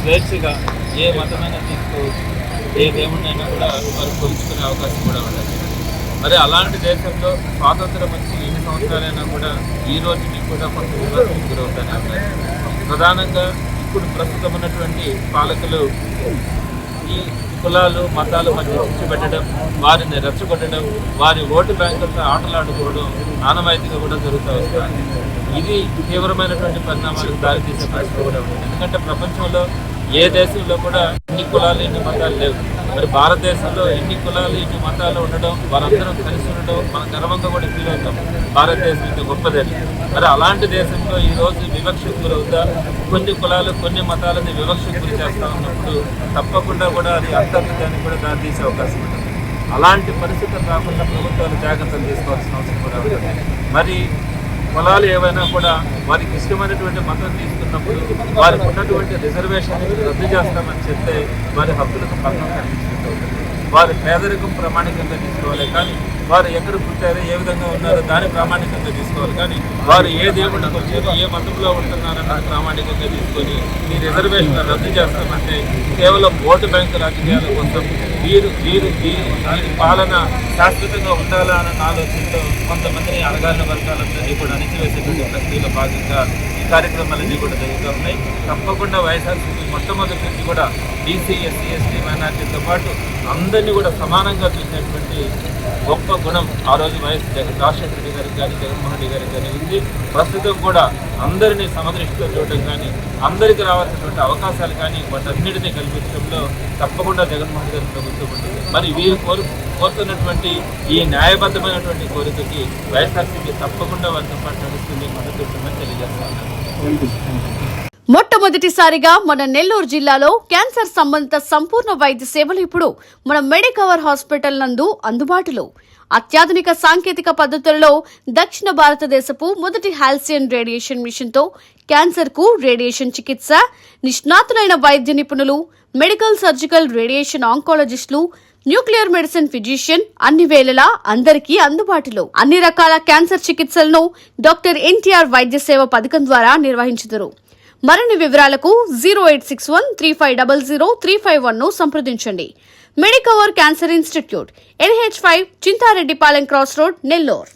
స్వేచ్ఛగా ఏ మతమైనా తీసుకోవచ్చు, ఏ దేవుడినైనా కూడా వారు కొలుచుకునే అవకాశం కూడా ఉండదు. మరి అలాంటి దేశంలో స్వాతంత్రం వచ్చి ఎన్ని సంవత్సరాలైనా కూడా ఈ రోజుకి కూడా కొంత విమర్శకు గురవుతానే ఉన్నాయి. ప్రధానంగా ఇప్పుడు ప్రస్తుతం ఉన్నటువంటి పాలకులు ఈ కులాలు మతాల మధ్య చిచ్చుపెట్టడం, వారిని రెచ్చగొట్టడం, వారి ఓటు బ్యాంకులతో ఆటలాడుకోవడం ఆనవాయితీగా కూడా జరుగుతూ వస్తుంది. ఇది తీవ్రమైనటువంటి పరిణామాలకు దారితీసే పరిస్థితి కూడా ఉంది. ఎందుకంటే ప్రపంచంలో ఏ దేశంలో కూడా ఇన్ని కులాలు ఇన్ని మతాలు లేవు. మరి భారతదేశంలో ఎన్ని కులాలు ఇన్ని మతాలు ఉండడం, వారందరం కలిసి ఉండడం మనం గర్వంగా కూడా ఫీల్ అవుతాం. భారతదేశం ఇంత గొప్పదని. మరి అలాంటి దేశంలో ఈరోజు వివక్షకు గురవుతా కొన్ని కులాలు కొన్ని మతాలని వివక్షకు గురి చేస్తూ ఉన్నప్పుడు తప్పకుండా కూడా అది అంతర్గతానికి కూడా దారితీసే అవకాశం ఉంటుంది. అలాంటి పరిస్థితులు రాకుండా ప్రభుత్వాలు జాగ్రత్తలు తీసుకోవాల్సిన అవసరం కూడా ఉంటుంది. మరి కులాలు ఏవైనా కూడా వారికి ఇష్టమైనటువంటి మతం తీసుకున్నప్పుడు వారికి ఉన్నటువంటి రిజర్వేషన్ రద్దు చేస్తామని చెప్తే వారి హక్కులకు భంగం కల్పించినట్టు అవుతుంది. వారి పేదరికం ప్రామాణికంగా తీసుకోవాలి, కానీ వారు ఎక్కడ పుట్టారో ఏ విధంగా ఉన్నారో దాన్ని ప్రామాణికంగా తీసుకోవాలి. కానీ వారు ఏ దేవుడికి వచ్చారో ఏ మతంలో ఉంటున్నారన్నది ప్రామాణికంగా తీసుకొని ఈ రిజర్వేషన్ రద్దు చేస్తామంటే కేవలం ఓటు బ్యాంకు రాజకీయాల కోసం వీరి పాలన శాశ్వతంగా ఉండాలా అన్న ఆలోచనతో కొంతమందిని అణగారిన వర్గాలందరినీ కూడా అణిచివేసేటువంటి ప్రక్రియలో భాగంగా ఈ కార్యక్రమాలన్నీ కూడా జరుగుతూ ఉన్నాయి. తప్పకుండా వైఎస్ఆర్సీపీ మొట్టమొదటి నుంచి కూడా బీసీ, ఎస్సీ, ఎస్టీ, మైనార్టీతో పాటు అందరినీ కూడా సమానంగా చూసేటువంటి గొప్ప గుణం ఆ రోజు వైఎస్ రాజశేఖర రెడ్డి గారికి కానీ జగన్మోహన్ రెడ్డి గారికి కానీ ఉంది. ప్రస్తుతం కూడా అందరినీ సమదృష్టితో చూడటం కానీ అందరికీ రావాల్సినటువంటి అవకాశాలు కానీ వాటన్నిటినీ కల్పించడంలో తప్పకుండా జగన్మోహన్ గారి ప్రభుత్వం ఉంటుంది. మరి వీరు కోరుతున్నటువంటి ఈ న్యాయబద్ధమైనటువంటి కోరికకి వైఎస్ఆర్సీపీ తప్పకుండా వారితో పాటు నడుస్తుంది, మద్దతు ఇస్తుందని తెలియజేస్తున్నారు. మొట్టమొదటిసారిగా మన నెల్లూరు జిల్లాలో క్యాన్సర్ సంబంధిత సంపూర్ణ వైద్య సేవలు ఇప్పుడు మన మెడికవర్ హాస్పిటల్ నందు అందుబాటులో. అత్యాధునిక సాంకేతిక పద్ధతులలో దక్షిణ భారతదేశపు మొదటి హాల్సియన్ రేడియేషన్ మిషన్ తో క్యాన్సర్ కు రేడియేషన్ చికిత్స, నిష్ణాతులైన వైద్య నిపుణులు, మెడికల్ సర్జికల్ రేడియేషన్ ఆంకాలజిస్టులు, న్యూక్లియర్ మెడిసిన్ ఫిజిషియన్ అన్ని వేళలా అందరికీ అందుబాటులో. అన్ని రకాల క్యాన్సర్ చికిత్సలను డాక్టర్ ఎన్టీఆర్ వైద్య సేవ పథకం ద్వారా నిర్వహించుదురు. మరిన్ని వివరాలకు 086135003551 ను సంప్రదించండి. Medicover cancer institute, NH5, Chintareddypalem cross road, Nellore.